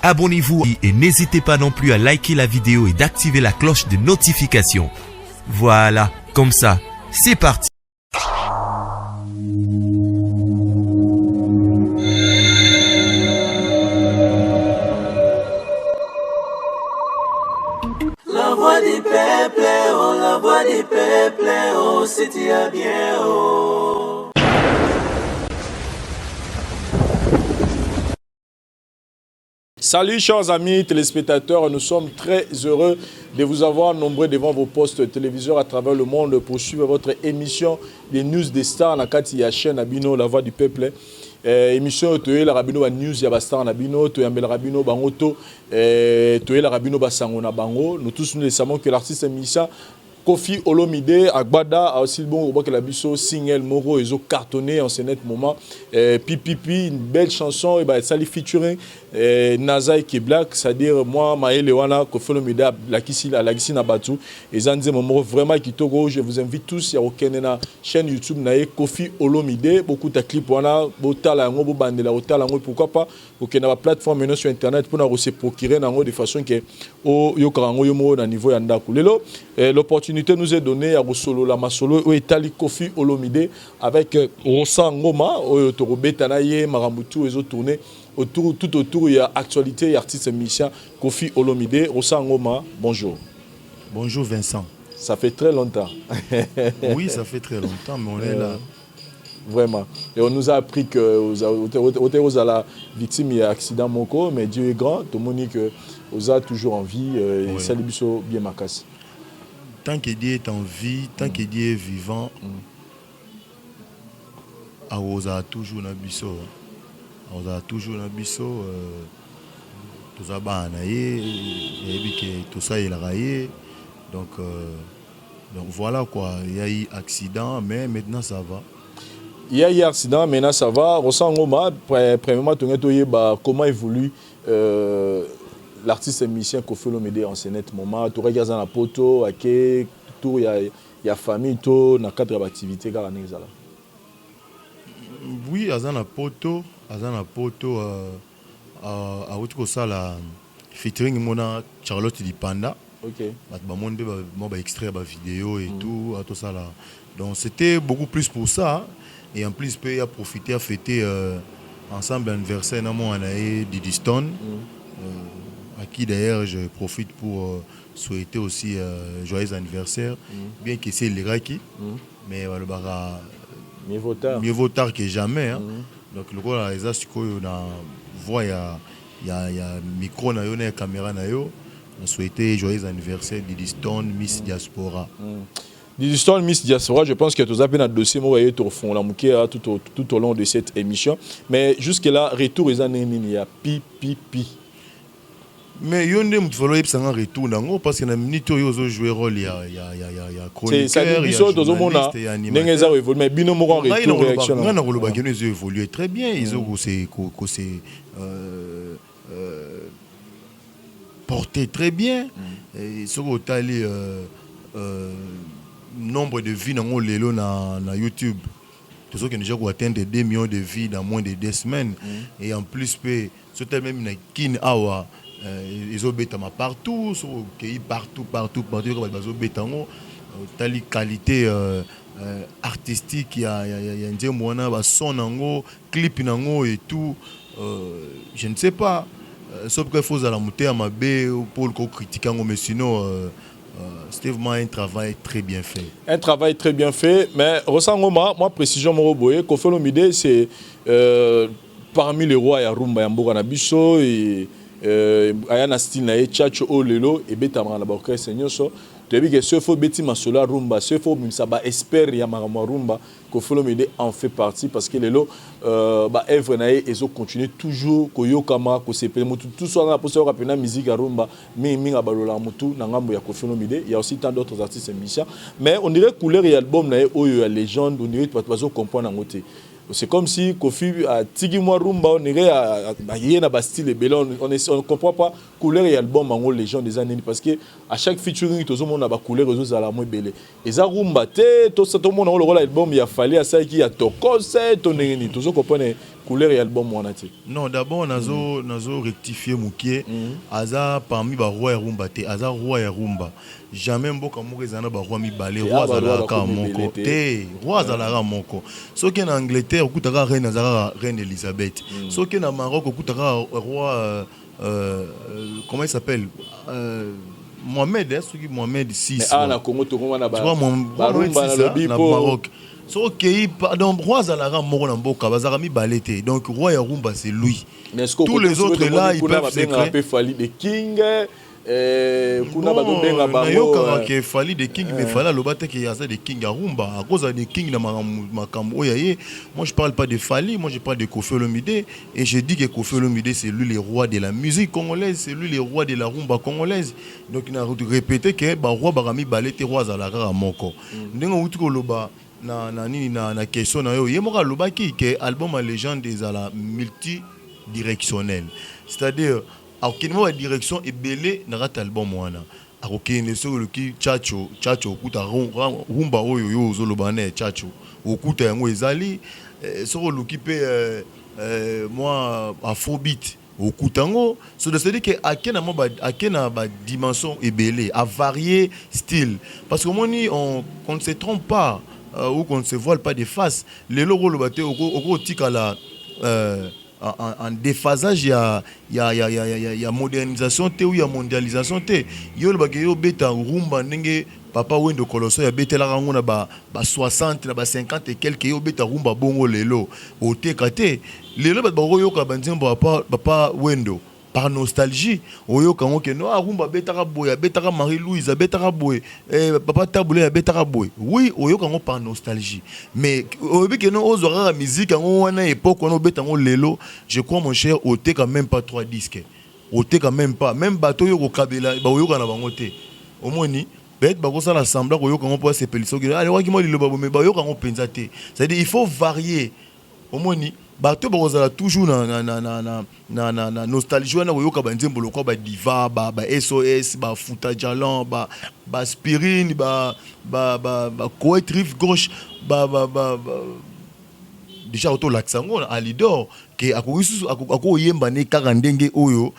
Abonnez-vous et n'hésitez pas non plus à liker la vidéo et d'activer la cloche de notification. Voilà, comme ça, c'est parti. La voix du peuple, oh, la voix du peuple, oh, c'est bien, oh. Salut chers amis téléspectateurs, nous sommes très heureux de vous avoir nombreux devant vos postes téléviseurs à travers le monde pour suivre votre émission des news des stars na kati ya chaîne Abino La Voix du Peuple. Émission to la rabino ba news ya ba star na bino to yambela rabino bango to la rabino ba sango na bango. Nous tous nous savons que l'artiste Misha Koffi Olomide Agbada a aussi le bon que la biso single Moro ils ont cartonné en ce net moment. Pipipi, une belle chanson et bah ça les featuring Naza qui est black, c'est-à-dire moi Maël Wana Koffi Olomide la kisi na batu et zanze Moro vraiment qui togo. Je vous invite tous à reconnaître na chaîne YouTube na Koffi Olomide beaucoup de clips wana botala ngo bandela otala ngo pourquoi pas aucune plateforme maintenant sur internet pour nous se procurer nango de façon que o yo karango yo mo na niveau ya ndaku lelo l'opportunité nous est donnée à Rosolo la Masolo ou Etali Koffi Olomide avec Rosa Ngoma Torobetanaye Maramutu et autres tournées autour tout autour il y a actualité et artiste Misha Koffi Olomide. Rosa Ngoma, bonjour. Bonjour Vincent. Ça fait très longtemps. Oui, ça fait très longtemps, mais on est là. Vraiment. Et on nous a appris que vous avez la victime d'un accident Moko, mais Dieu est grand. Tout le monde dit que vous avez toujours en vie et ça lui bien ma casse. Tant que Dieu est en vie, tant que Dieu est vivant, on a toujours un biseau. On a toujours un biseau. Tout ça, tout ça, il a raillé. Donc voilà quoi. Il y a eu accident, mais maintenant ça va. Il y a eu accident, maintenant ça va. Rosa Ngoma, premièrement, comment évolue l'artiste musicien Koffi Olomide en ce net moment. Tu regardes dans la poto, il y a famille, dans le cadre de l'activité. Oui, il y a la poto, la featuring mona Charlotte Dipanda. Ok. Extrait de vidéo et tout, tout ça là. Donc c'était beaucoup plus pour ça. Et en plus, il a profité à fêter ensemble l'anniversaire de Didi Stone. À qui d'ailleurs je profite pour souhaiter aussi joyeux anniversaire, bien que c'est l'Iraki, mais mieux vaut tard que jamais. Hein. Donc le gars les astuces qu'on voit il y a micro na yo na caméra na yo, on souhaiter joyeux anniversaire Didi Stone Miss Diaspora. Didi Stone Miss Diaspora, je pense que tu as un dossier au fond tout au long de cette émission, mais jusque là retour ils il y a pipi. Mais il y a un retour parce que la minute où ils ont joué rôle, il y a chroniqueur, il y a journaliste, il y a animateur. Mais binomo réaction. Ils ont évolué très bien. Ils ont porté très bien. Ils ont allé nombre de vues dans YouTube. Tous ceux qui ont déjà atteint 2 millions de vues dans moins de 2 semaines. Et en plus, c'est même une kin awa. Ils ont béton partout, partout, telle qualité artistique, il y a un son, clip et tout. Je ne sais pas. Sauf qu'il faut la monter à ma baie pour le critiquer, mais sinon, c'était vraiment un travail très bien fait. Un travail très bien fait, mais Rosa Ngoma, moi précision Moroboye, Koffi Olomide, c'est parmi les rois à Rumba Yamboura Nabiso et ayana style na chacho olelo et betamara na bakre seigneur so tu as que ce faut beti masola rumba ce faut ça ba espère ya marama rumba Koffi Olomide en fait partie parce que lelo ba œuvre na et zo continue toujours ko yokama ko sepele mutu tout soit na poso rapena musique rumba minga balola mutu na ngambo ya Koffi Olomide. Il y a aussi tant d'autres artistes musiciens mais on dirait couleur et album na oyo ya légende on dirait pas bazo comprendre ngote. C'est comme si Koffi a tigi moi rumba on irait à yena ba style belon on comprend pas couleur et album en les gens des années parce que à chaque featuring tout le monde a ba couleur aux ala moins belé et ça rumba té tout ça tout le monde le rôle album il a fallu à ça qui a toko c'est ton nini tout ça comprendre couleur et album wana te. Non, d'abord nazo rectifier Moukié. Aza parmi ba roi ya rumba te, aza roi ya rumba. Jamais mboka moko ezana ba roi mi balé, roi zalaka moko. Te, roi zalaka moko. Soki en Angleterre okutaka reine azara reine Elisabeth. Soki na Maroc okutaka roi comment il s'appelle Mohamed, celui Mohamed VI. Mais à la Congo to na ba. Tu vois mon Maroc. So okay, pardon, roi Zalara moko na mboka bazara mi balete. Donc roi ya rumba c'est lui. Tous les autres là ils peuvent se Fali de King kuna ba benga ba. Yoka ke Fali de King mais Fala lobate ke yaza de King ya rumba à cause de King na makambo yaye. Moi je parle pas de Fali, moi je parle de Koffi Olomide et je dis que Koffi Olomide c'est lui le roi de la musique congolaise, c'est lui le roi de la rumba congolaise. Donc il a répété que ba roi barami balete roi Zalara moko. Ndengo utuko loba na question na yo yemoka lobaki ke album à légende des ala multidirectionnel, c'est-à-dire aucune wa direction est belé na rat album wana akokene so loki chacho okuta rumba oyo yo zolobane chacho okuta yango ezali so loki pe moi afrobeat okutango, c'est-à-dire que akena ba dimension ebelé à varier style parce que on ne se trompe pas ou qu'on ne se voile pas de face. Les logos le bateau au tikala en déphasage il y a modernisation té ou il y a mondialisation té. Yo le bateau beta rumba ndenge papa wendo koloso ya beta la ngona ba 60 na ba 50 et quelques yo beta rumba bongo lelo au tekate lelo ba yo ka banzembo papa wendo par nostalgie oyo kango ke no rumba betaka boya betaka Marie Louise betaka boy papa Taboulé betaka boy oui oyo kango par nostalgie mais obi ke no ozora musique kango wana époque on betango lelo je crois mon cher oté quand même pas 3 disques oté quand même pas même bateau yo ko kabela ba oyo kana bango te omoni peut-être ba ko sala semblant oyo kango po sepeliso ke allez waki mo liloba mais ba oyo kango penza te c'est-à-dire il faut varier omoni bato bazala toujours na nostalgie na yoka banzembo lokwa ba diva ba SOS ba Futa Jalan ba Spirine ba Koet Rive Gauche ba déjà auto laksango alidor ke ako yemba ne kaka ndenge oyo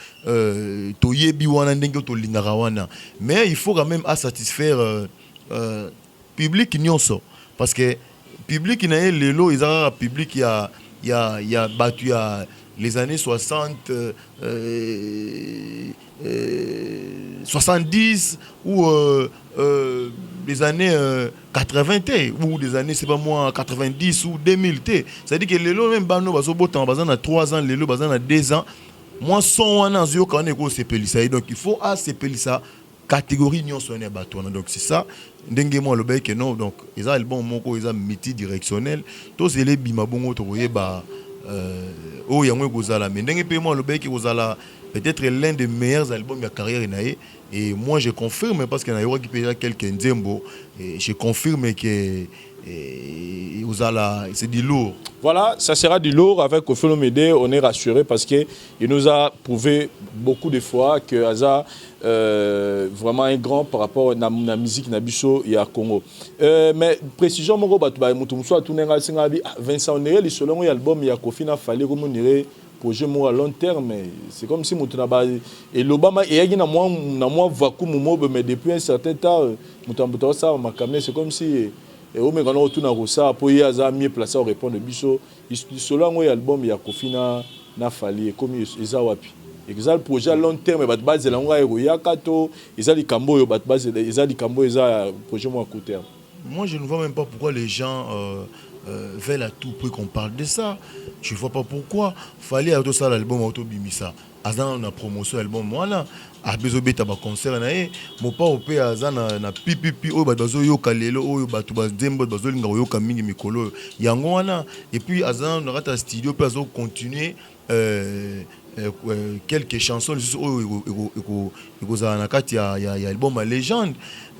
to yebi wana ndenge to lingaka wana mais il faut quand même à satisfaire public nyonso parce que public na lelo izara public il y a battu les années 60 70 ou les années 80 ou des années c'est pas moi 90 ou 2000 c'est-à-dire que les lots même bano baso botan bazana 3 ans les lots bazana 2 ans moi son wana zio kana ko sepelisa donc il faut à sepelisa catégorie non sonné bateau donc c'est ça ndenge mo lobe que non donc ils a le bon moko ils a multidirectionnel tous les bima bongo to yeba o yango kozala mais ndenge pe mo lobe que kozala peut-être l'un des meilleurs albums de ma carrière naé et moi je confirme parce que na yo qui peut quelqu'un nzembo et je confirme que c'est du lourd. Voilà, ça sera du lourd avec Koffi Olomide, on est rassuré parce qu'il nous a prouvé beaucoup de fois que Aza vraiment un grand par rapport à la musique Nabiso et à Congo. Mais précision, mon gars, Vincent Onere, le selon l'album, il y a Koffi n'a fallu remonter projet à long terme. C'est comme si Moutounaba et l'Obama et il y a moins vacuum, mais depuis un certain temps, Moutounaba c'est comme si. Et au moment où on a ça, pour y avoir mieux placé au répondre de Bisso, selon l'album, il y a Koffi n'a fallu comme ils ont appuyé. Exact projet à long terme, mais base de l'anglais, il y a Kato, ils ont dit Cambo, ils ont dit Cambo, ils ont projet à court terme. Moi, je ne vois même pas pourquoi les gens veulent à tout prix qu'on parle de ça. Je ne vois pas pourquoi. Fallait à tout ça l'album Auto Bimisa. Azan na promotion album moi a besoin beta ba concert na e mo pa opé azan na pipipi o bazo yo kalelo o batu bazembo bazo linga yo kamingi mikolo yango wana et puis azan na rata studio pe azo continuer quelques chansons o za na kati ya album à légende.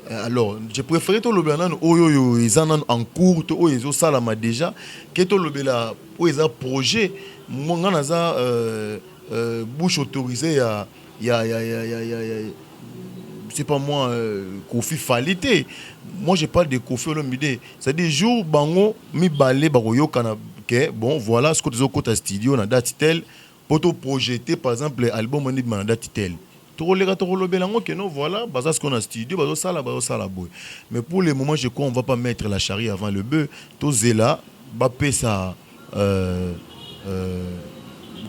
Alors, je préférais tout le bien oyo ils en cours to oyo ils salama déjà que tout le bela o ils a projet mon ngana bouche autorisée c'est pas moi Koffi Falité. Moi je parle de Koffi Olomide. C'est des jours bango mi balé baroyo kana que bon voilà ce que tu as studio na date telle pour te projeter par exemple l'album on dit na date telle que non voilà parce ce qu'on a studio ça la boy mais pour le moment je crois on va pas mettre la charrue avant le bœuf tout zela ba payer ça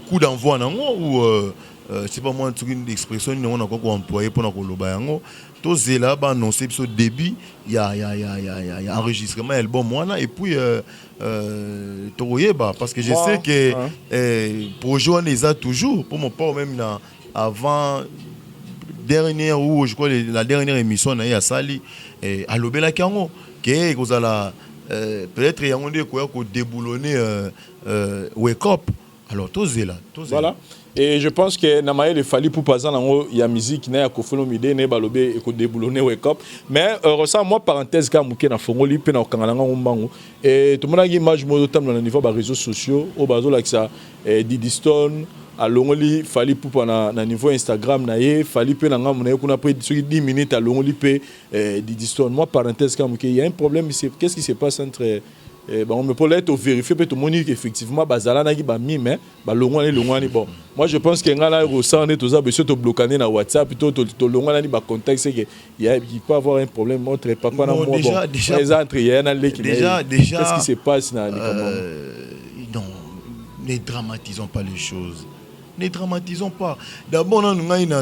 coup d'envoi nango ou c'est pas moi une expression on a quoi employer pour na koloba yango to zela ba annoncer au début il y a enregistrement album wana et puis toyeba parce que je sais que projet on les a toujours pour mon pas même là avant dernière ou je crois la dernière émission na ya sali à lobela kango que vous allez peut-être yango de quoi ko déboulonner wake up alors to zela voilà. Et je pense que Namaye le fallait pour passer dans il y a musique na ya kofuno mide ne balobé et ko déboulonner wake up mais ressent moi parenthèse ka muke na fongoli pe na kangalanga ngombango et tout le monde a image mo tam dans le niveau des réseaux sociaux au bazo like ça Diddy Stone à longoli fallait pour na niveau Instagram na ye fallait pe na ngamu na kuna après 10 minutes à longoli pe Diddy Stone moi parenthèse ka muke il y a un problème qu'est-ce qui se passe entre on me peut être vérifier peut tout le monde effectivement bazala na ki ba mi mais ba longwani bon moi je pense que ngala ressent on est tous besoin de bloquer na WhatsApp plutôt to longwani ba contexte c'est que il peut avoir un problème entre pas quoi na moi bon les entre il y a déjà qu'est-ce qui se passe na non ne dramatisons pas les choses. Ne dramatisons pas. D'abord, nous avons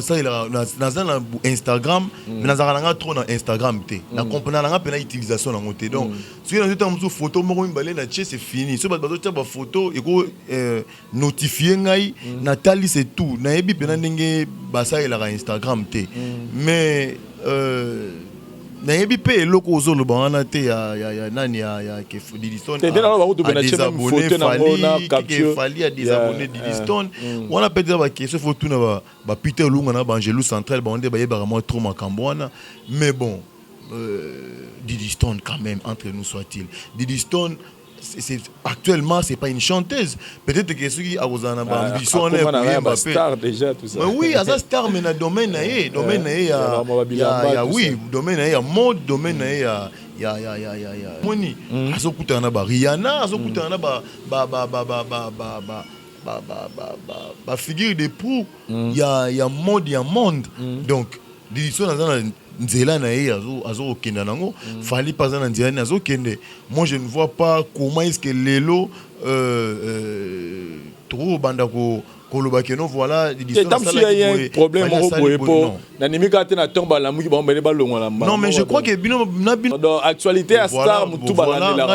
Instagram, mais nous avons trop dans Instagram. Nous avons l'utilisation de l'utilisation. Donc, si nous avons une photo, c'est fini. Si nous avons une photo, il faut notifier. Nathalie, c'est tout. Nous avons Instagram. Mais nayebi pe eloko ozolo bana te ya nani ya ke Diddy Stone te dela ba kutu bena chema photo na ngona capture fali ya des abonnés Diddy Stone on a peut-être ba question photo na ba Peter Lunga na ba Angelo Central ba onde ba yeba vraiment trop makambwana mais bon Diddy Stone quand même entre nous soit-il Diddy Stone actuellement c'est pas une chanteuse peut-être que ceux qui a ambition on est star déjà tout ça mais oui à ça star mais dans domaine ya oui domaine ya mode domaine ya moni azokuta na ba Rihanna azokuta na ba figure de proue ya monde donc Diddy Stone nzela na ye azo okenda nango fali pas na nzela na azo kende moi je ne vois pas comment est-ce que lelo trop banda ko koloba que non voilà tam si y a un problème au boyepo na nimika te na tomba la muki ba mbele ba longwa la non mais je crois que bino na dans actualité à star mutu balande la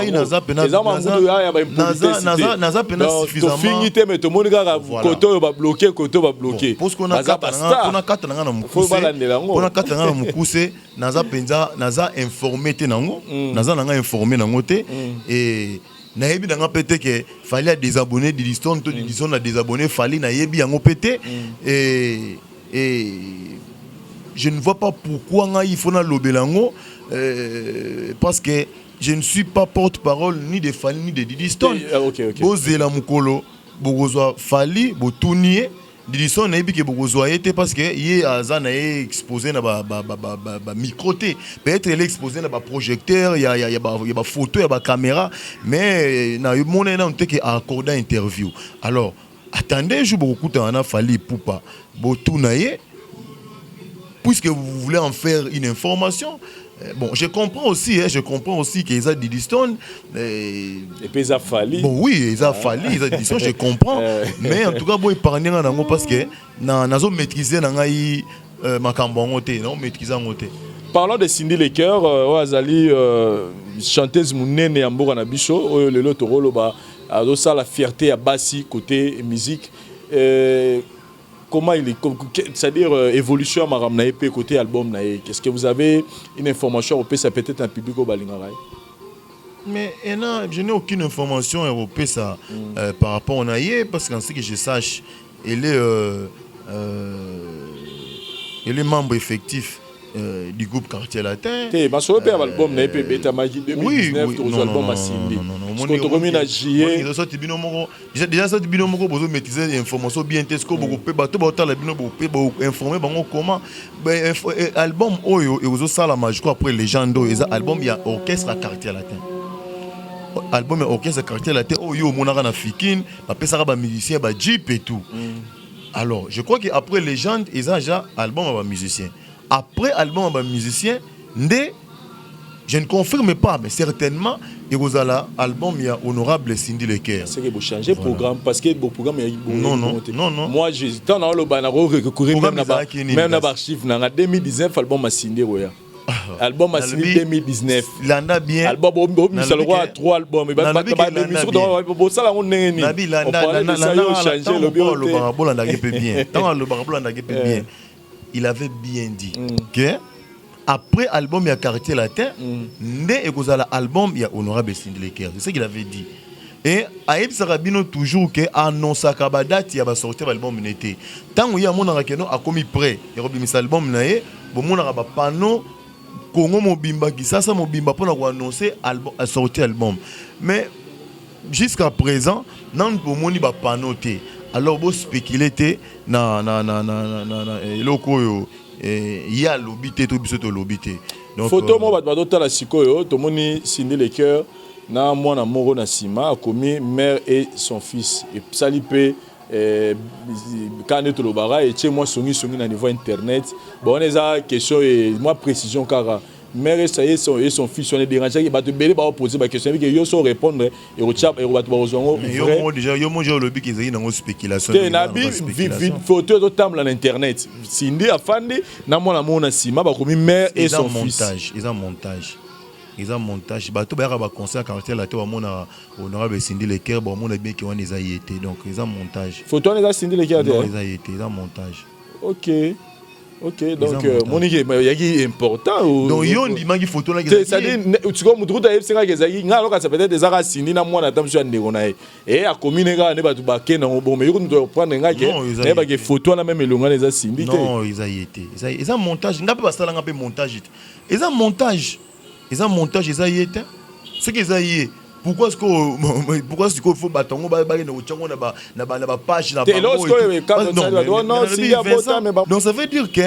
naza pena suffisamment finité mais tout monde ga koto ba bloquer parce qu'on a kata na na mukuse on a kata na mukuse naza informé te nango naza nanga informé nango te et nayebi nanga pété que fallait désabonner Diddy Stone to Diddy Stone a désabonné fallait nayebi yango pété et je ne vois pas pourquoi il faut na lobelango parce que je ne suis pas porte-parole ni de Fally ni de Diddy Stone. Bozela mukolo bogozwa Fally botunier Diddy Stone nayebi ke bogozwa été parce que yé azana est exposé na ba micro té peut-être il est exposé na ba projecteur il y a ba photo il y a ba caméra mais na monné na on te ke accorder interview alors attendez je beaucoup temps na Fally poupa botunaye puisque vous voulez en faire une information. Bon, je comprends aussi qu'ils ont Diddy Stone. Et puis ils ont Fally. Bon, oui, ils ont Fally, ils ont Diddy Stone, je comprends. Mais en tout cas, bon, épargner parce que nous avons maîtrisé ma cambongoté, non, maîtriser ngoté. Parlons de Cindy Lecker, Azali, chanteuse mounene ya mboka na biso, le lot rolo ba adosa la fierté à Bassi côté musique. Comment il est, c'est-à-dire évolution à Maramnae côté album nae. Qu'est-ce que vous avez une information européenne, ça peut-être un public au Balingaray? Mais je n'ai aucune information européenne ça par rapport au nae parce qu'en ce que je sache, il est membre effectif du groupe Quartier Latin. Oui, déjà ça bino moko bozo maîtriser l'information bien est-ce que beaucoup peut bato bato la bino beaucoup informer bango comment album oyo et ozo sala je crois après les gens do album il y a orchestre à Quartier Latin album ya orchestre quartier latin oyo monaka na Fikine ba pesaka ba musicien ba Jeep et tout. Alors, je crois qu'après Légende, ils ont déjà album à musicien. Après album à musicien, je ne confirme pas, mais certainement, il y a l'album, il y a Honorable Cindy Leker. C'est que vous changez le programme, parce que le programme il y a non. Moi, j'ai tant dans le banner recourir même dans l'archive, dans 2019, album à Cindy Roya. Album à Cindy 2019. Landa bien. Album au Michel Roy 3 albums. Mais bah l'émission dans ça on est né. Nabi Landa changer le bureau le barabol n'a pas bien. Tant le barabol n'a pas bien. Il avait bien dit que après album il y a Quartier Latin, et que ça l'album il y a Honorable Cindy Leker. C'est ce qu'il avait dit. Et Aïb Sarabino toujours que annonce à date il va sortir l'album n'était. Tant il y a mon rakeno a commis prêt. Il remis cet album naé, bon mon araba panneau Congo Mobimba qui ça Mobimba pour annoncer album a sorti album. Mais jusqu'à présent, non pour moni ba panoté. Alors vous spéculez na loko il y a l'obité tout biso to l'obité. Donc photo moi ba to la sikoyo to moni Cindy Leker na mwana moro na sima a commis mère et son fils et salipé quand on le bara et chez moi songi na niveau internet bon on est à question et moi précision car mère ça y est son fils on est dérangé il va te belé ba poser ba question que yo so répondre et rechap et va te bazongo yo déjà yo mo le but qu'ils aient dans spéculation na bi photo de table en internet Cindy afande na mwana mona sima ba commis mère et son fils ils ont montage bato ba ba concert Quartier Latin wa mona Honorable Cindy Leker ba mona bien qui on les a été donc ils ont montage photo les a Cindy Leker ils ont été ils ont montage ok donc monique il est important donc yo ndima ki photo là c'est à dire tu comme mutu ta yebsenga kezaki nga loka ça peut être des ara Cindy na mwana tam sur ndeko na et a commune nga ne ba tu ba ke na bon mais yo nous prendre nga ke ne ba ke photo na même elonga les a Cindy non ils ont été ils ont montage nga pe ba sala nga pe montage ils ont montage ils ont été ce qu'ils ont pourquoi est-ce qu'il faut batango ba na uchango na ba page na donc ça veut dire que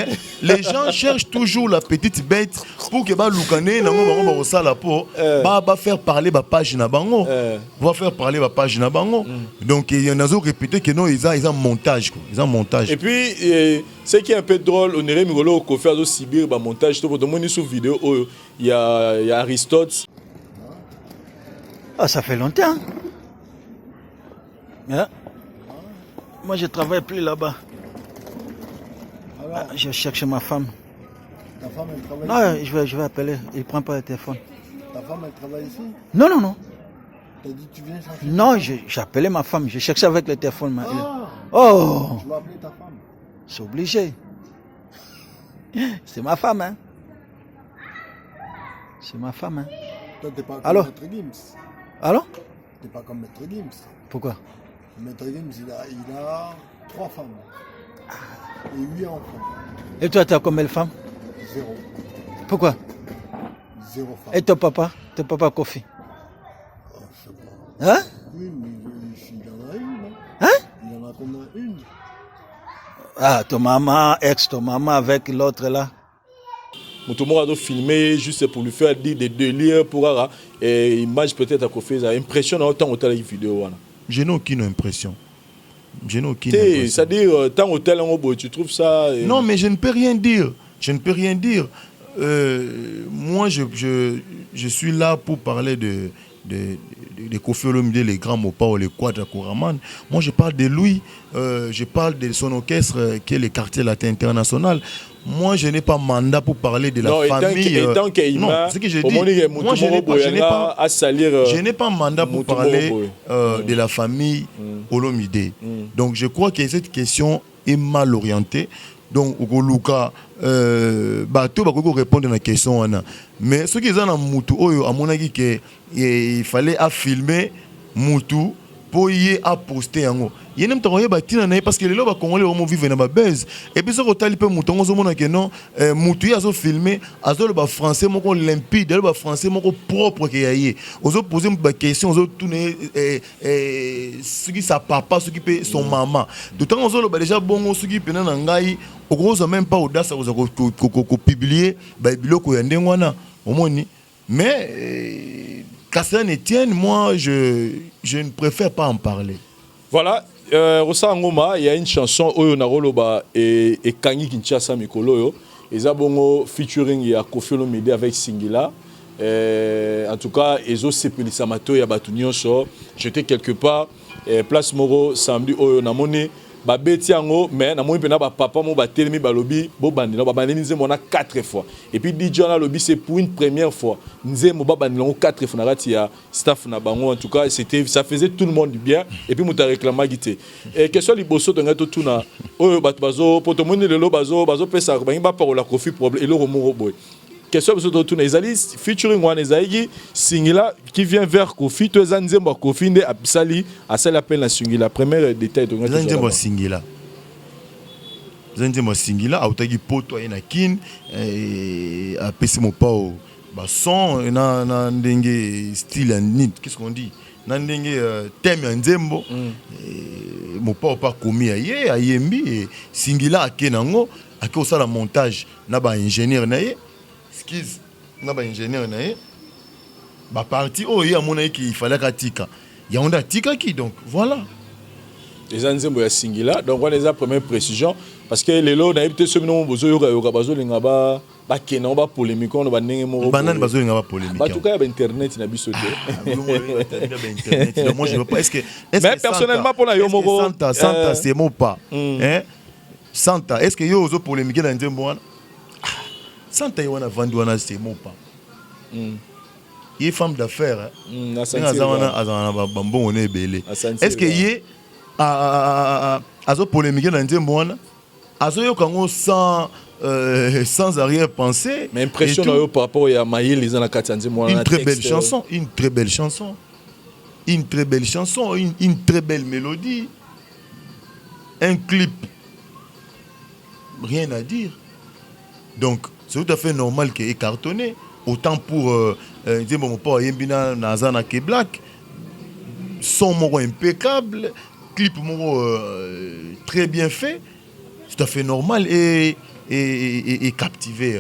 les gens cherchent toujours la petite bête pour que ba lukane na ngo ba sala po ba faire parler ba page na bango va faire parler ba page na bango donc il y en a d'autres répéter que non ils ont montage quoi ils ont montage et puis ce qui est un peu drôle on irait migolo ko faire do Sibir ba montage to pour monter sur vidéo il y a Aristote. Ah, ça fait longtemps. Yeah. Moi, je travaille plus là-bas. Ah, je cherche ma femme. Ta femme, elle travaille ici? Non, je vais appeler. Il ne prend pas le téléphone. Ta femme, elle travaille ici? Non. T'as dit tu viens chercher? Non, j'ai appelé ma femme. Je cherchais avec le téléphone. Oh! Tu vas appeler ta femme? C'est obligé. C'est ma femme, hein. C'est ma femme, hein. Toi, t'es pas comme Maître Gims. Allô? T'es pas comme Maître Gims. Pourquoi? Maître Gims, il a 3 femmes. Et 8 enfants. Et toi, t'as combien de femmes? 0. Pourquoi? 0 femmes. Et ton papa Kofi? Oh, je sais pas. Hein? Oui, mais il en a une. Hein? Il en a combien? Une. Ah, ton maman avec l'autre là. Moutoumou a filmé juste pour lui faire dire des délires pour avoir et image peut-être à côté ça impressionne autant au tel vidéo. Je n'ai aucune impression. C'est-à-dire tant au tel tu trouves ça non mais je ne peux rien dire. Moi je suis là pour parler de Koffi Olomide, les grands Mopao, les Quadra Kouraman. Moi je parle de lui, je parle de son orchestre qui est le Quartier Latin International. Moi, je n'ai pas mandat pour parler de la famille. Non, ce que je dis, moi, je n'ai pas mandat pour parler de la famille Olomide. Donc, je crois que cette question est mal orientée. Donc, Luka, bateau va répondre à la question. Mais ce qui est dans Moutou, à mon avis, il fallait filmer Moutou pour y poster. Il y a des parce que les gens congolais vivent dans la base. Et puis, ce que tu as Mouton, non, Moutou a filmé, les Français limpide, les Français propre. Ils ont posé une question, ils ont tourné ce qui sa papa, ce qui peut son maman. D'autant qu'ils ont déjà bon, ce qui peut n'angai, au gros, même pas audace à publier, mais qu'à cela ne tienne, moi, je ne préfère pas en parler. Voilà, Rosa Ngoma, il y a une chanson Oyo Naroloba et Kangi Kinshasa Mikolo. Et Zabongo featuring il y a Kofi Olomide avec Singila. En tout cas, Ezo Sepeli Samato ya Batunyo so. J'étais quelque part, place Moro samedi Oyo Namoni. Ba betiango mais na moi pena ba papa mo ba telemi ba lobi bo bandi ba bandi nze mona 4 fois et puis DJ na lobi c'est pour une première fois nze mo ba bandi 4 fois na rati ya staff na bango en tout cas c'était ça faisait tout le monde du bien et puis muta réclama gité et question liboso to ngato tuna oyo bat bazo poto moni lelo bazo pesa ba ngba parola Kofi problème et le romo boy question bazo tuna ezali featuring one ezali Singila qui vient vers Kofi to ezanzemba Kofi nde absali asali appel na Singila première détail to ngato Zanzemba Singila Zanzemba Singila autaki poto ina kin apesi mo pao ba son na ndenge style and qu'est-ce qu'on dit na ndenge thème ya nzembo mo pao pas commis aye ayembi Singila akenango akosala montage na ba ingénieur na ye skis na ba ingénieur na ye ba parti oh ya mona ki fallait katika ya onda tika ki donc voilà les anzembo ya Singila donc on les a première précision parce que les lots na évité ce nom bozo yoka bazo linga ba kena ba polémique on ba ndenge mo banane bazo linga ba polémique ba tout cas ba internet na biso te moi je veux pas est-ce que mais personnellement pour la yo moko Santa c'est mon pas hein Santa est-ce que yo ozo polémique na nzembo wana Santa yo wana vandu wana c'est mon pas il est femme d'affaires azana bambon on est belé est-ce que yé azo polémique na nzembo wana azo yo kango sans arrière-pensée mais impression par rapport à Maïl les na katanzembo wana une très belle chanson une très belle mélodie un clip rien à dire donc c'est tout à fait normal qu'il est cartonné autant pour nzembo mo pa yembina na Zana ke Black son moko impeccable clip moko très bien fait tout à fait normal et captiver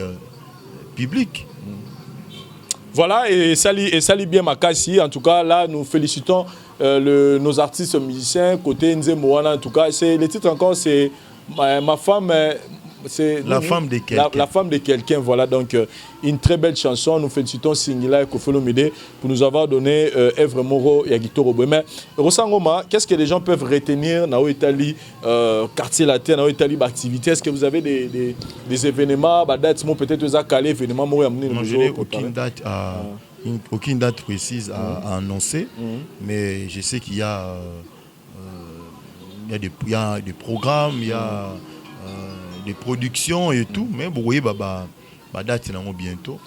public. Voilà, et sali bien Makassi. En tout cas, là, nous félicitons nos artistes musiciens côté Nzembo wana. En tout cas, le titre encore, c'est ma femme. C'est la femme de quelqu'un. La femme de quelqu'un, voilà. Donc, une très belle chanson. Nous félicitons Singila et Kofi Olomide pour nous avoir donné Evre Moro et Agito Robo. Mais, Rosangoma, qu'est-ce que les gens peuvent retenir dans l'Italie, quartier latin, dans l'Italie, activité? Est-ce que vous avez des événements, dates, peut-être vous avez calé événements, moi, je n'ai aucune date précise à annoncer, mais je sais qu'il y a des programmes, il y a des productions et tout, mais vous voyez, date bientôt.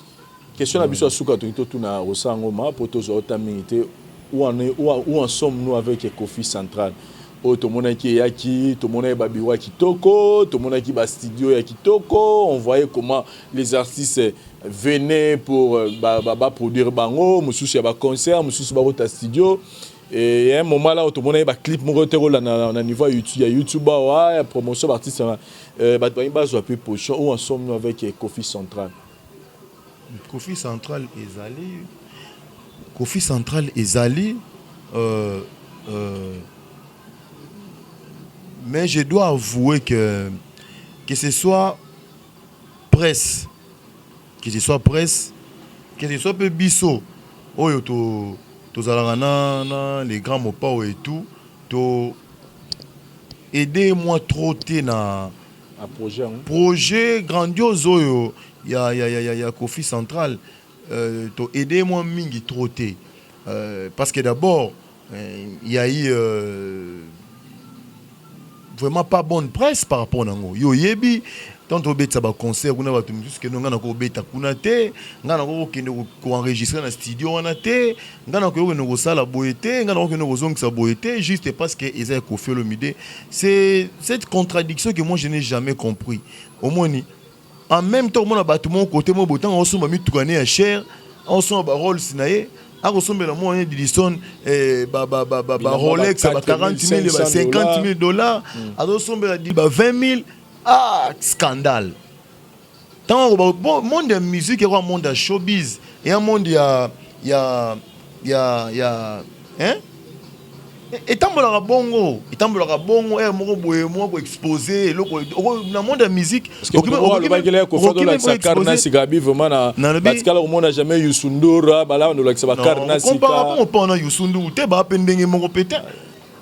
Question à Bissou Souka, tout na Rosangoma, pour tous les autres, où en sommes-nous avec Kofi Central? Tout le monde qui est yaki, tout le monde est babiwa kitoko, tout le monde qui est studio ya kitoko. On voyait comment les artistes venaient pour produire bango, mususu ya ba concert, mususu ba rota studio. Et à un moment là, tout le monde a un clip na niveau YouTube, la promotion d'artistes. Où en sommes-nous avec Kofi Central? Kofi Central est allé. Mais je dois avouer que ce soit presse, que ce soit peu bisso, les grands mots et tout, aidez-moi trotter na projet grandiose il y a Kofi Central, aidez-moi mingi trotter parce que d'abord il y a eu vraiment pas bonne presse par rapport à nous. Yo yebi tant au bet ça ba concert kuna ba tumjuste que ngana ko beta kuna te ngana ko kende ko enregistrer na studio wana te ngana ko no sala boyete ngana ko no zongisa boyete juste parce que Isaïe Kofi Olomide. C'est cette contradiction que moi je n'ai jamais compris. Au moins en même temps mon abattement côté mo botan on somba mi tukane ya cher on somba rôle sinaye a ressemblé à moi Edison Rolex à 40 000 50 000 dollars a ressemblé à 20 000 scandale tant bon monde de musique et un monde de showbiz et un monde il y a hein etambolaka bongo moko boye moko exposé loko na monde de musique okimekele kofoto la sakarna sigabi vraiment na batikala komona jamais Youssou bala no la sakarna sika compare pas na Youssou Ndour te ba pendenge moko pété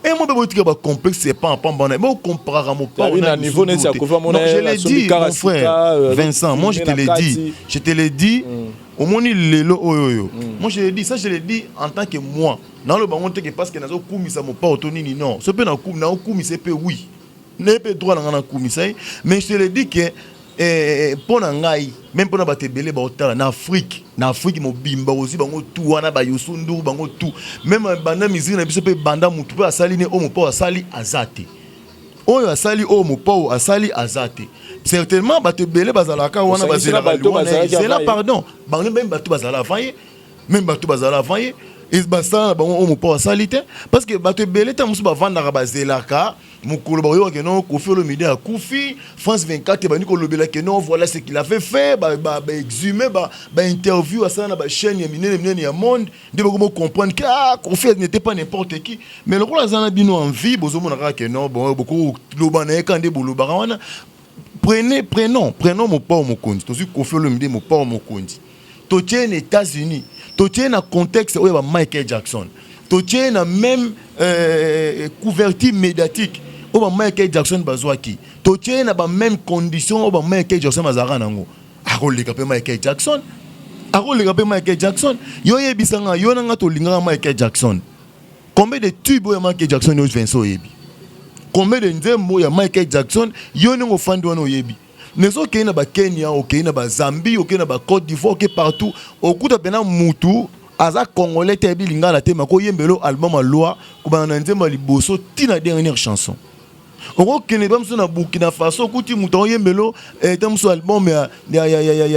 et moi be tika ba complexe c'est pas bana mais comparer mon pas na niveau net ça kofa mona je l'ai dit mon frère Vincent moi je te l'ai dit au moni lelo oyo moi je l'ai dit ça je l'ai dit en tant que moi dans le bango que parce que nazo kumisa mo pas autonini non ce peut na kumisa pe oui ne peut droit na kumisa mais je te l'ai dit que pour ngai même pour na batebele ba otala na Afrique mo bimba aussi bango tout wana ba Youssou Ndour bango tout même banda musique na biso pe banda mutu pe asali ne o mo pa asali azate oyo asali o mo pa asali azate certainement batebele bazalaka wana bazela c'est pardon bango même batu bazala vaye même batu bazala vaye et basa bango o mo pa asali te parce que batebele ta musu ba vanda bazelaka mukolo ba yo ke non Koffi Olomide a Koufi France 24 ba ni ko lobela ke non voilà ce qu'il a fait ba exhumer ba interview à ça na ba chaîne ya minene ya monde de ba comprendre que Koffi n'était pas n'importe qui mais le rôle azana bino en vie bozo monaka ke non bon beaucoup lobana quand de bolobara wana prenons mon pas mon konzi to suis Koffi Olomide mon pas mon konzi to tient aux États-Unis to tient na contexte où ba Michael Jackson to tient na même couverture médiatique au Michael Jackson bazwaki to tient na ba même condition au Michael Jackson bazara nango akoleka pe Michael Jackson yo yebisanga yo nanga to linga Michael Jackson combien de tubes ya Michael Jackson yo Vincent yebi combien de nzembo ya Michael Jackson yo ngo fandi wana yebi nezo ke na ba Kenya ok na ba Zambie ok na ba Côte d'Ivoire ok partout okuta pena mutu aza congolais te bilinga la te mako yembelo album a loi ko ba na nzembo liboso tina dernière chanson oko kene bam so na Burkina Faso kuti muto yembelo tam so album ya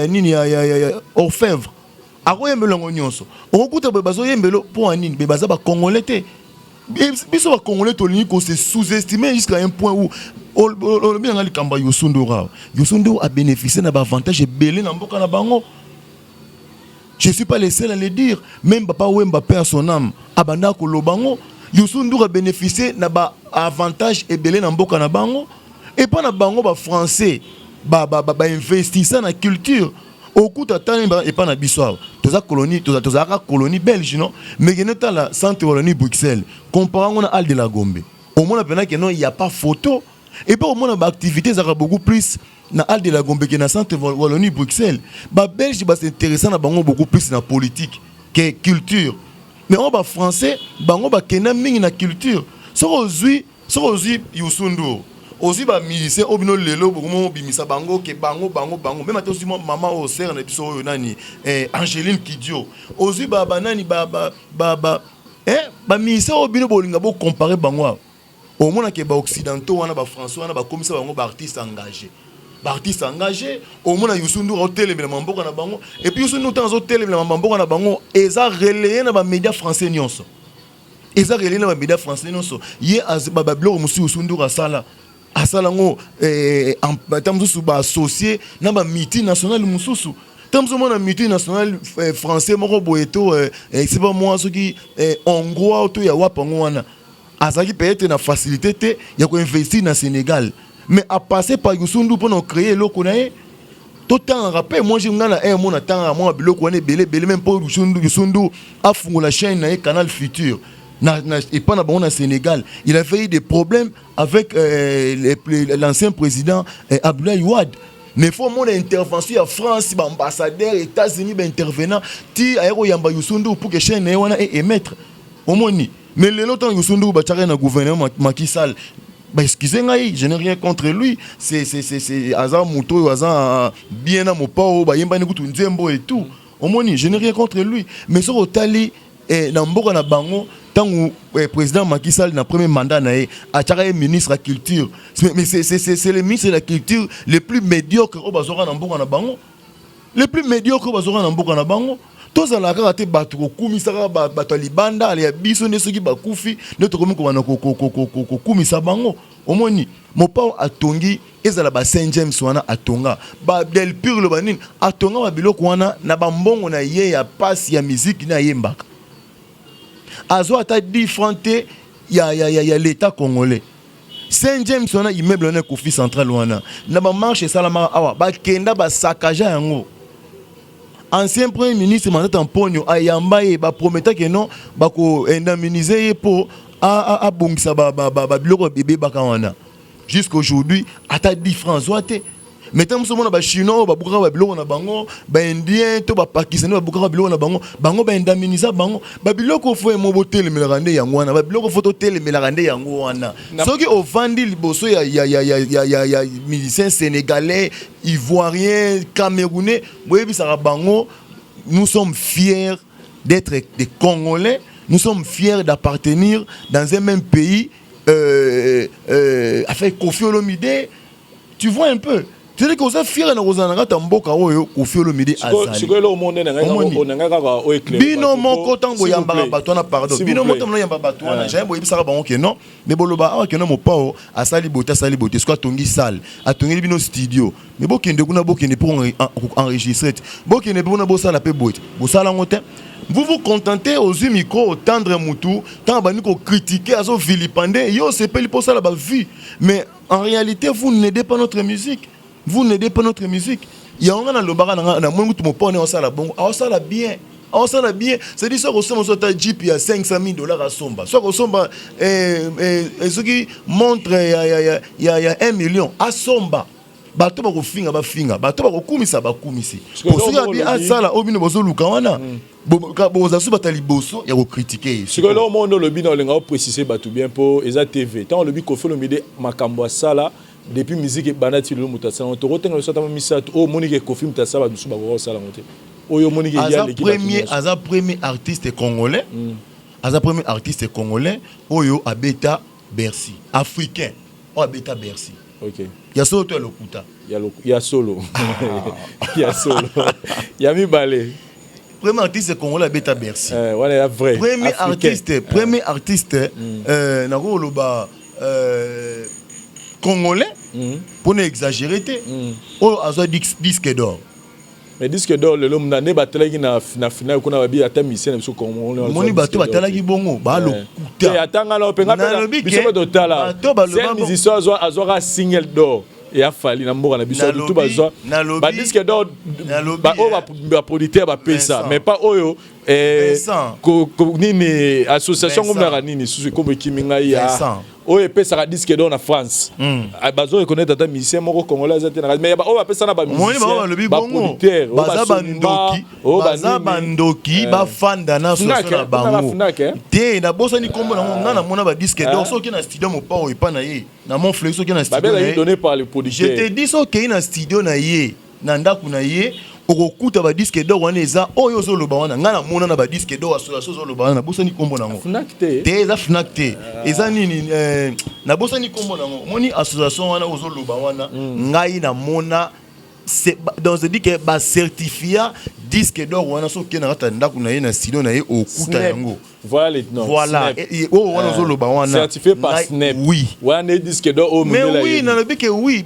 nini ya orfèvre ako yembelo ngonyonso oko kuta be bazo yembelo pour anine be baza ba congolais te biso ba congolais to lini ko se sous-estimer jusqu'à un point où le bien ngali kamba Youssou Ndour a bénéficié na ba avantage belé na mboka na bango. Je suis pas le seul à le dire. Même Papa Wemba perd son âme. Abanda Kolobango. Youssou Ndour a bénéficié d'un avantage et belé dans Mboka na bango. Et pas na bango ba français. Ba investissant dans la culture. Au coup t'attends et pas na bissoir. Toza colonie belge non. Mais il y a la centre colonie Bruxelles. Comparant à Al de la Gombe. Au moins il n'y a pas photo. Et puis au moins l'activité ça beaucoup plus na Al de la Gombe que na centre Wallonie Bruxelles. Ba belge ba c'est intéressant na bango beaucoup plus na politique que culture. Mais on ba français bango ba kena mingi na culture. So ozui Youssou Ndour. Aussi ba musicien obino lelo beaucoup bimisa bango ke bango même ato aussi maman au ser na biso yo nani Angéline Kidjo. Aussi ba nani ba musicien obino bolinga bo comparer bango. Au moins que ba occidentaux wana ba français wana ba comme ça bango ba artiste engagé au moins Youssou Ndour hôtel mais mboka na bango et puis Youssou Ndour dans hôtel mais mboka na bango eza relayé na ba médias français nyonso ye ba blog musu Youssou Ndour asala ngo en termes de ba associé na ba meeting national mususu tamzo mona meeting national français moko boeto c'est pas moi ceux qui hongrois to ya wapango wana azaki peut-être na facilité te ya ko investir na Sénégal mais à passer par Youssou Ndour pour nous créer l'oko nae tout temps rappel moi j'ai ngana mon attend moi biloko wana belé même pour Youssou Ndour a fondé la chaîne nae Canal Futur et pas na au Sénégal il a fait des problèmes avec l'ancien président Abdoulaye Wade. Mais faut mon intervention en France, ambassadeur États-Unis intervenant ti aéro yamba Youssou Ndour pour que chaîne nae wana émettre au moni. Mais le longtemps Youssou Ndour ba tchare na gouvernement Macky Sall. Bah excusez-moi, je n'ai rien contre lui. C'est Azar Mouto, Azar bien à mon pao, bah yemba n'écoute une zembo et tout. Au moins, je n'ai rien contre lui. Mais sur Otali, Namboka na bango, tant que président Macky Sall na premier mandat na a tchare ministre de la culture. Mais c'est le ministre de la culture le plus médiocre au bazora Namboka na bango. Le plus médiocre au bazora Namboka na bango. Tous à la rate battre kumisaka bato libanda ali biso ne soki bakufi ne to komi ko na kumisa bango omoni mopa atongi ezala ba Saint James wana atonga ba del pur le banin atonga ba biloko wana na ba mbongo na ye ya passe ya musique na yembaka azo ata différente ya l'état congolais. Saint James on a immeuble na Kofi central wana na ba marche salama awa ba kenda ba sakaja yango. Ancien premier ministre Matata Mponyo ayamba ye ba prometa que non ba ko indemniser pour a bongisa ba biloko bébé baka wana. Jusqu'aujourd'hui ata différence zoate. Maintenant nous sommes ba chinois ba buka ba biloko na bango ba indien to ba pakistanais ba buka ba biloko na bango ba indemniser bango ba biloko fo mo botel melarande yango wana ba biloko photo tele melarande yango wana soki ovandi liboso ya musiciens sénégalais ivoiriens camerounais boyebi sara bango nous sommes fiers d'être des Congolais, nous sommes fiers d'appartenir dans un même pays avec Kofi Olomide, tu vois un peu. C'est-à-dire que vous êtes fiers de nous en Tamboka ou Kofi Olomide Azali. Bino moko tango yamba batona pardon. Bino moko tango yamba batona. J'ai boyebi saka bango ke non. Mais boloba awa ke non mo pao asali beauté. Soit tongi salle, a tongi bino studio. Mais bokende kuna bokende pour enregistrer. Bokende pour na bosala pe beauté. Bosala ngote. Vous vous contentez aux micros, au tendre moutou, tant que vous critiquez, à vilipender, yo c'est pas pour ça la vie. Mais en réalité, vous n'aidez pas notre musique. Vous n'aidez pas notre musique. Il y a un le baran na moi tout mon pone on ça la bon, on ça la bien. On ça la bien. C'est dit ça ressemble sur ta Jeep il y a $500,000 à Somba. Soit ressemble ce qui montre il y a 1 million à Somba. Bato ba ko finga ba finga. Bato ba ko kumisa ba kumisi. Pour ceux qui a ça là obino bozo luka wana. Boza su batali boso ya ko critiquer. Ce que là monde le bino lenga préciser batu bien pour Eza TV. Tant le bi ko fait le midi makambo ça là. Depuis musique banati le mutasa on te retient le sota misa o monique Kofi mutasa ba dusu ba ko sala ngote oyo monique ya l'équipe premier artiste congolais premier artiste congolais oyo abeta Bercy africain o abeta Bercy. OK ya solo to lokuta ya solo ya solo ya mi balé premier artiste congolais abeta Bercy voilà vrai premier artiste na ko loba congolais pour ne exagérer oh azo disque d'or mais disque d'or le l'homme na ne batelaki na finale kuna babi ata mission na biso congolais moni bato batalaki bongo ba lokuta et atanga la penga biso totala c'est musicien azo ka single d'or et a fallu na mboka na biso tout bazo ba disque d'or ba o ba producteur ba pesa mais pas oyo nini association comme la nini sous comme kiminga ya oyo pesa disque d'or na France bazo reconnaître ata musicien moko congolais zate na mais o ba pesa na ba musicien ba producteur baza bandoki ba fanda na so na bango te na bosa ni kombo na nga na mona ba disque d'or soki na studio mo pa o pa na ye na mon flexo soki na studio ba donné par le producteur. Je te dis soki na studio na ye na ndaku na ye okuta ba disque d'or wana eza oyo zo loba wana nga na mona na ba disque d'or association zo loba wana bosa ni kombo nango te eza Fnac te eza nini na bosa ni kombo nango moni association wana ozo loba wana ngai na mona dans ce dit que ba certificat disque d'or wana so ke na rata ndaku na ye na studio na ye okuta yango voilà les noms voilà oh wana zo loba wana certifié par Snap oui wana disque d'or au mais oui na le que oui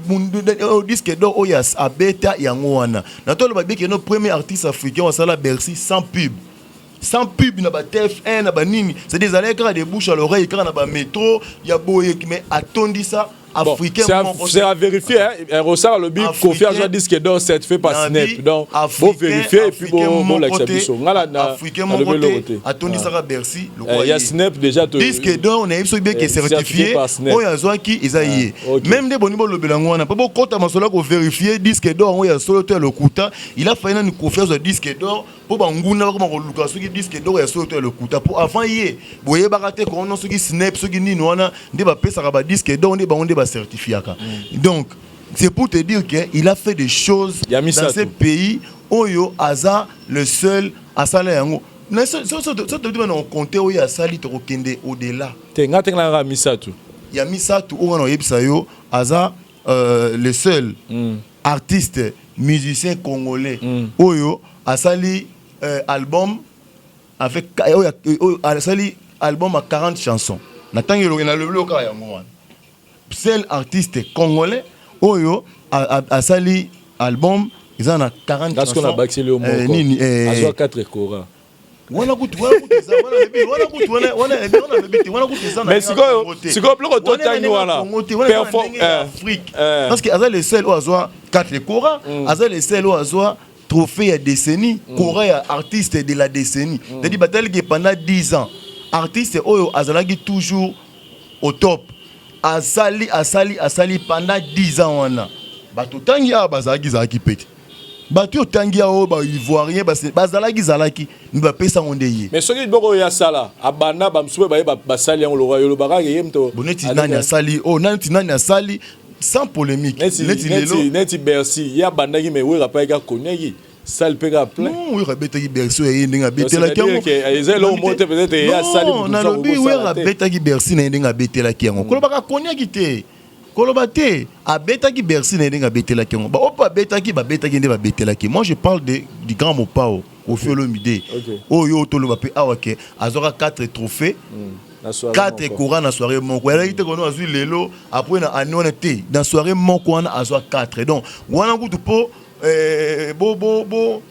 disque d'or o ya abeta yango wana na to le ba que no premier artiste africain wa sala Bercy sans pub na ba TF1 na ba nini c'est des allées de bouche à l'oreille quand na ba métro ya boye mais atondi ça africain c'est à vérifier hein Rosar le big confiance à disque d'or certifié par Snap donc faut vérifier et puis bon l'acceptation ngala na africain mon côté atondi ça Bercy il y a Snap déjà disque d'or on a eu bien qui est certifié o ya zwaki isaïe même des bonibo le belango na pas kota masola ko vérifier disque d'or o ya solo to lokuta il a fait une confiance au disque d'or pour banguna comme ko luka soki disque d'or ya solo to lokuta pour avant hier boye bakate ko non soki Snap soki nini wana nde ba pesa ba disque d'or nde ba certifié. Donc, c'est pour te dire qu'il a fait des choses dans ce pays où Aza le seul à Salayango. Ça te dit on compte où il y a Sali Torokende au-delà. Il y a Misatu. Il y a Misatu où on a Yepsayo, Aza le seul artiste musicien congolais où a Sali album avec Sali album à 40 chansons. Nathan Yologena le bloc à Yango. Seul artiste congolais oyo a sali album ils en a 40 chansons. Parce qu'on a baxé le mot. Azo 4 Cora. Mais c'est quoi le retour parce que Aza le seul au Azoa 4 Cora, Aza le seul au Azoa trophée à décennie, Cora artiste de la décennie. C'est-à-dire bataille qui pendant 10 ans, artiste Oyo Azalagi toujours au top. Asali pendant 10 ans on a. Bato tangia bazaki zaki peti. Bato tangia o ba ivoirien bazalaki nous ba pesa ondeye. Mais ce qui boko ya sala abana bamsube ba sali on le barage yemto. Boneti nani asali nani asali sans polémique. Neti Bercy ya bandaki me we rappel ka konyaki sale pega plein. Non, oui rabetaki Bercy et ndinga betela kiango. Ezelo monte peut-être ya sali pour ça. Non, lobi oui rabetaki Bercy na ndinga betela kiango. Kolobaka konyaki te. Kolobate abetaki Bercy na ndinga betela kiango. Ba opa betaki ndeba betela ki. Moi je parle du grand Mopao au Fiolomide. Oh yo toloba pe awake azora 4 trophées. 4 courants dans la soirée monko. Elle a été qu'on a vu l'élo après na anonité dans soirée monko on a 4. Donc on a goût pour bo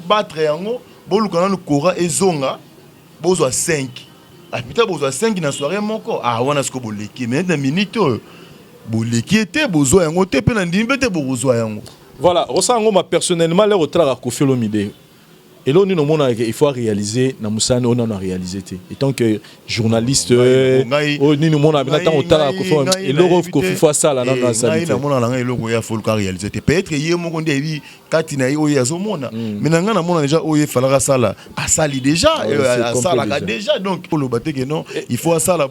battre yango bo lukana no courant et zonga bozo 5. Ah putain bozo 5 dans soirée monko. Ah on a ce que boleki mais dans minute boleki était bozo yango te pe na ndimbe te bozo yango. Voilà, Rosango m'a personnellement l'air au tra Kofi Olomide. Et là, il faut réaliser, on a réalisé. Et tant que journaliste, il faut ça là dans sa vie. Peut-être qu'il y a mais déjà donc il faut ça la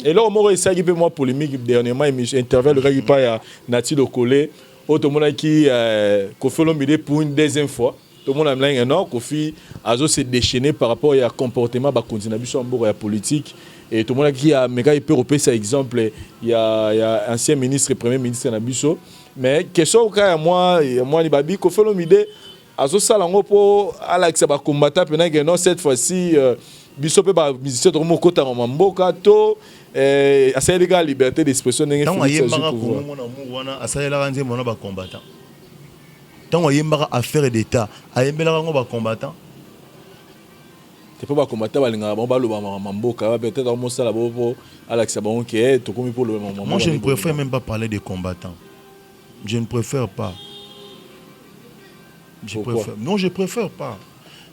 et là on essaie de moi polémique dernièrement intervient le gars qui parle Nati Lokole automobile qui Kofi Olomide pour une deuxième fois. Tout le monde a dit que Kofi Azo s'est déchaîné par rapport à comportement de la politique. Et tout le monde a dit que peut repérer cet exemple. Il y a ancien ministre et premier ministre Nabiso. Mais question au cas moi Babi Kofi Olomide Azo Salango pour Alex ba combattre pendant cette fois-ci biso pe ba musicien de mo kota mamboka to essayer de la liberté d'expression n'engagé combattant. Tant qu'il y a une affaire d'État, il y a un combattant. Tu peux pas combattre, moi je ne préfère même pas parler des combattants. Je ne préfère pas. Non, je préfère pas.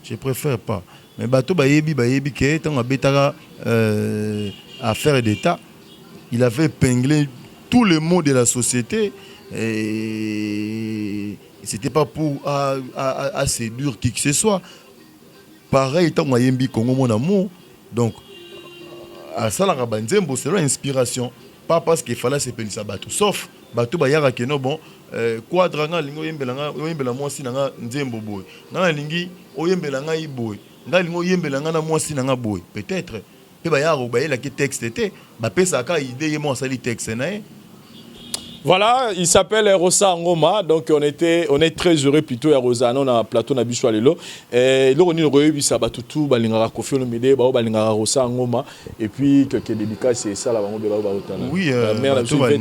Je préfère pas. Mais bateau bayebi que tant que affaire d'État, il avait épinglé tous les maux de la société et c'était pas pour séduire qui que ce soit. Pareil, tant que Yembi Congo mon amour, donc à ça la rabanzembo c'est l'inspiration, pas parce qu'il fallait se pénisser bateau, sauf bateau bayara que non bon quadrangana lingo yembela moi si nanga nzembo boy, nanga lingi oyembela nga iboy, nanga lingo yembela nga na moi si nanga boy, peut-être pe bayara bayela ki texte était, ba pesa ka idée moi sali texte na. Voilà, il s'appelle Rosa Ngoma, donc on est très heureux plutôt à Rosa, on a plateau na biso alelo et là on est heureux puis ça ba tout balingara Kofi Olomide ba balingara Rosa Ngoma et puis quelques dédicaces c'est ça là ba otana. Oui, mère la Yvette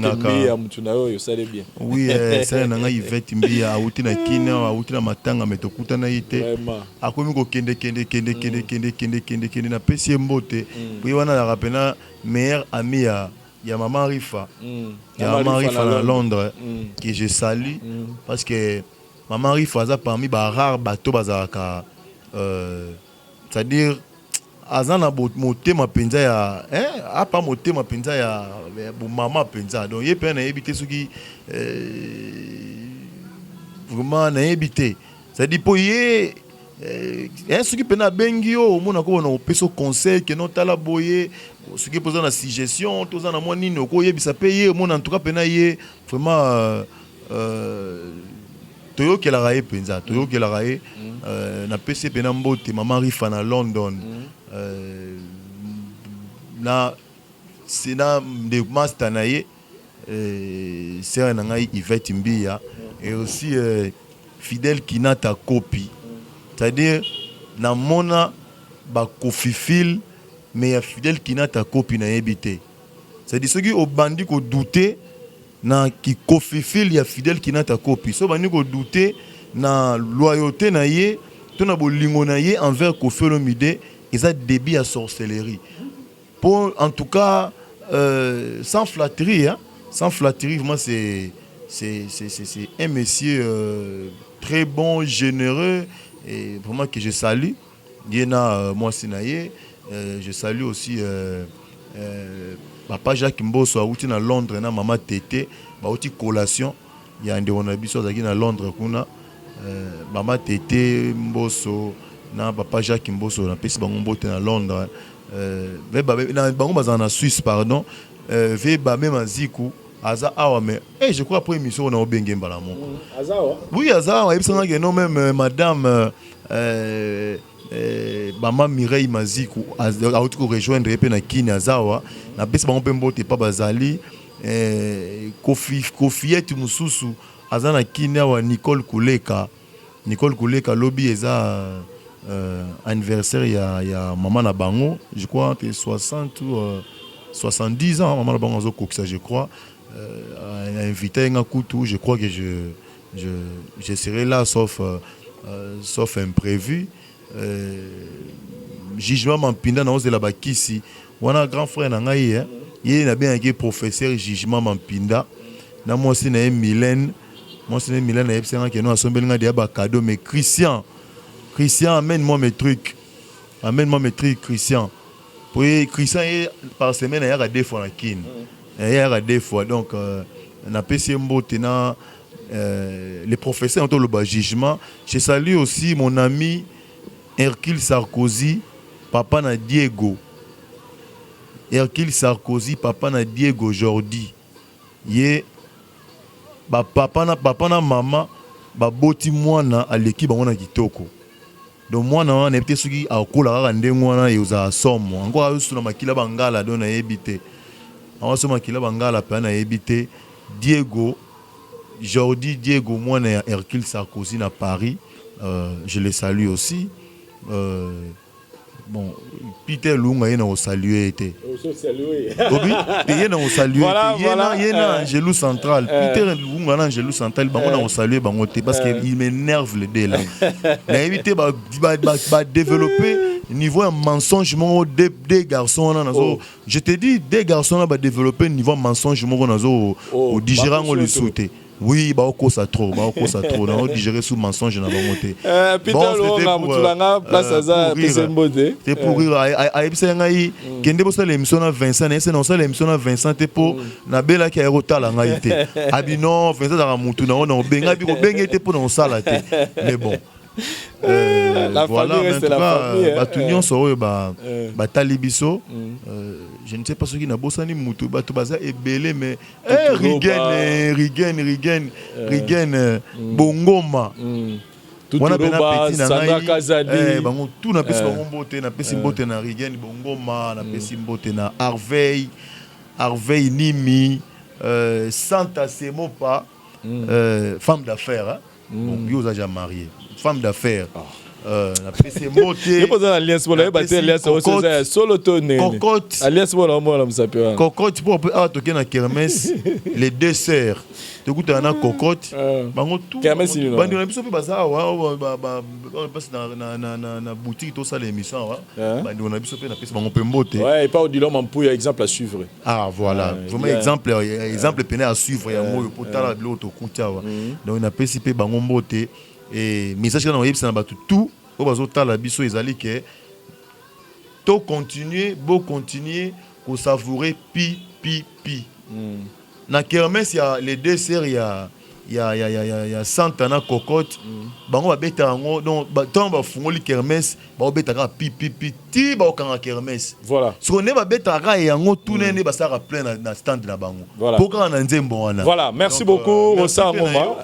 mutuna yo ça bien. Oui, ça na Yvette Mbia auti na kina auti na matanga metokuta na ite. Akomi ko kende na pesi mbote. Puis wana la rapena meilleur ami il y a Maman Rifa. Il y a Maman Rifa à Londres que je salue parce que Maman Rifa a parmi les rares bateaux bazaka c'est-à-dire azana moté ma penza ya a pas moté ma penza ya maman penza donc il peut na éviter ce qui vraiment na éviter c'est-à-dire pour y ce qui peut na bengio mon ko na peso conseil que non tala boyer ce qui pose na suggestion tous na moi nini ko yebisa payer mon en tout cas pena yé vraiment toyo ke la raé penza toyo ke la raé na PC pena mbote Maman Rifa na London na sina de master na yé c'est na ngai Yvette Mbia et aussi Fidèle Kinata copie. C'est-à-dire, na mona ba kofifil mais ya Fidèle Kinata copie na ebité. C'est-à-dire ceux qui au bandi ko douter na ki kofifil ya Fidèle Kinata copie. So bandi ko douter na loyauté na ye ton abolingo na ye envers Koffi Olomide ils a débit à sorcellerie. Pour en tout cas sans flatterie, hein, sans flatterie, moi c'est un monsieur très bon, généreux et vraiment que je salue. Yena moi sinaye, je salue aussi papa Jacques Mbosso outi na Londres na maman Tété, ba outi collation, il y a un de on a biso zaki na Londres kuna maman Tété Mbosso na papa Jacques Mbosso na pesi bango mbote na Londres. Na bango bazana Suisse pardon. Veba même aziku aza awa mais je crois après émission on a obengé mbala moko. Azawa. Oui azawa et ça que non même madame maman Mireille Maziku a rejoindre pe na Kini azawa na pesi bango pe mbote pa bazali Kofiet mususu azana Kini wa Nicole Kuleka lobby eza anniversaire il y a maman na bango je crois entre 60 ou 70 ans maman na bango zo kokisa je crois invité un couteau je crois que je serai là sauf imprévu jugement Mampinda na ozela bakisi wana grand frère na ngai hein il na bien un professeur jugement Mampinda na moi aussi na Mylène na epsenga que nous asombelinga dia ba cadeau mais Christian amène-moi mes trucs Christian. Puis Christian par semaine il y a 2 fois la kin. Il y a 2 fois donc na PC mbotena les professeurs ont le jugement. Je salue aussi mon ami Hercule Sarkozy, papa na Diego. Hercule Sarkozy, papa na Diego Jordi. Yé papa na maman ba boti mwana aleki bango na kitoko. Donc moi na peut-être ce qui a kola ndengwana yoza somo encore asu na makila bangala dona ebité awaso makila bangala pa na ebité Diego moi na Hercule Sarkozy na Paris je le salue aussi bon Peter Lunga yena o saluer été obi yena o saluer yena Angelou central Peter Lunga na Angelou central bango na o saluer bango té parce que il m'énerve le dé là na éviter ba développer niveau un mensonge mon des garçons là nazo je te dis des garçons là ba développer niveau mensonge mon nazo au digérant on le sauter. Oui, bah au ça trop, on digérer sous mensonge na bangoté. C'est pour rire à ebsengai kende bo sala émission na Vincent na sala émission na Vincent te po na bela ki aérota la ngaité. Abino Vincent da mutu na on benga bi ko bengete po na sala te. Mais bon. La voilà, famille reste la famille. Batunion so ba talibiso je ne sais pas ce qui n'a bossani mutu batu baza ebele mais Rigen Bongoma Tuturuba Sandra Kazadi bango tout na pesi bango mbote na pesi mbote na Rigen Bongoma na pesi mbote na Harvey Nimi Santa Semopa femme d'affaires hein bon yo déjà marié femme d'affaires na pesi mbote il pose un alliance pour la battre alliance c'est solo tonné cocotte alliance pour la moi m'sapé cocotte pour toquer na kermesse les 2 sœurs tokuta na cocotte bango tout kermesse bandi na biso pe baza wa passe na boutique to ça l'émission wa bandi na biso pe na pesi bango pe mbote ouais et pas au dilom empouille exemple à suivre voilà vraiment exemple peine à suivre ya moyo potala bilo to kutia wa donc na pesi pe bango mbote et message que na yebisa na batu tout o bazotala biso ezali ke to continuer ko savourer pi na kermesse ya les 2 sœurs ya Santana cocotte bango babeta ngo donc tant ba fungoli kermesse ba beta ka pi ti ba okanga kermesse voilà so ne babeta ka yango tout nene ba sara plein na stand na bango pour quand na nzembo wana voilà merci beaucoup Rosa Ngoma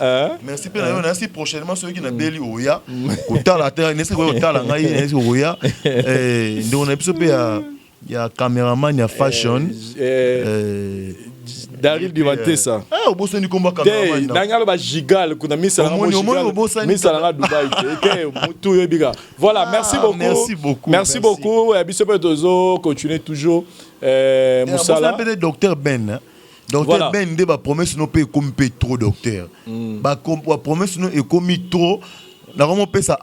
merci pe na yo merci prochainement ceux qui na beli oya kotala terre nesi ko tala ngai nesi oya ndo na biso pe ya cameraman ya fashion Daryl Dimatesa. Au boss ni combat cameraman. Nangalo ba gigal kuna misala Dubaï. Mutu yebiga. Voilà, merci beaucoup. Merci beaucoup. Biso pe tozo continuer toujours Moussala. On appelle docteur Ben. Docteur Ben de ba promesse no pe comme trop docteur. Ba promesse no e comme trop Normalement, ça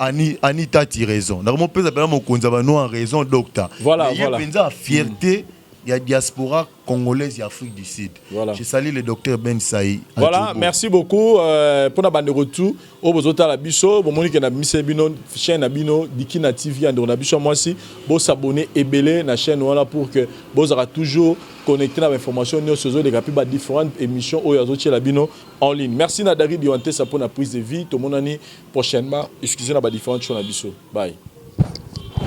Anita a raison. Normalement, ça mon konzabano en raison docteur. Voilà, il y a une fierté, il y a diaspora congolaise et Afrique du Sud. Voilà. Je salue le docteur Ben Saï. Voilà, merci beaucoup pour la bande de retour. Au besoin de la biso, bon monique na mise bino chaîne abino Dikina TV and on a biso moi aussi. Bon s'abonner et belé na chaîne voilà pour que vous aurez toujours connecté avec l'information nous sur les capi différentes émissions au yazo la bino en ligne. Merci Nadari Diwanté ça pour la prise de vie tout mon année prochainement. Excusez-moi différentes choses na biso. Bye.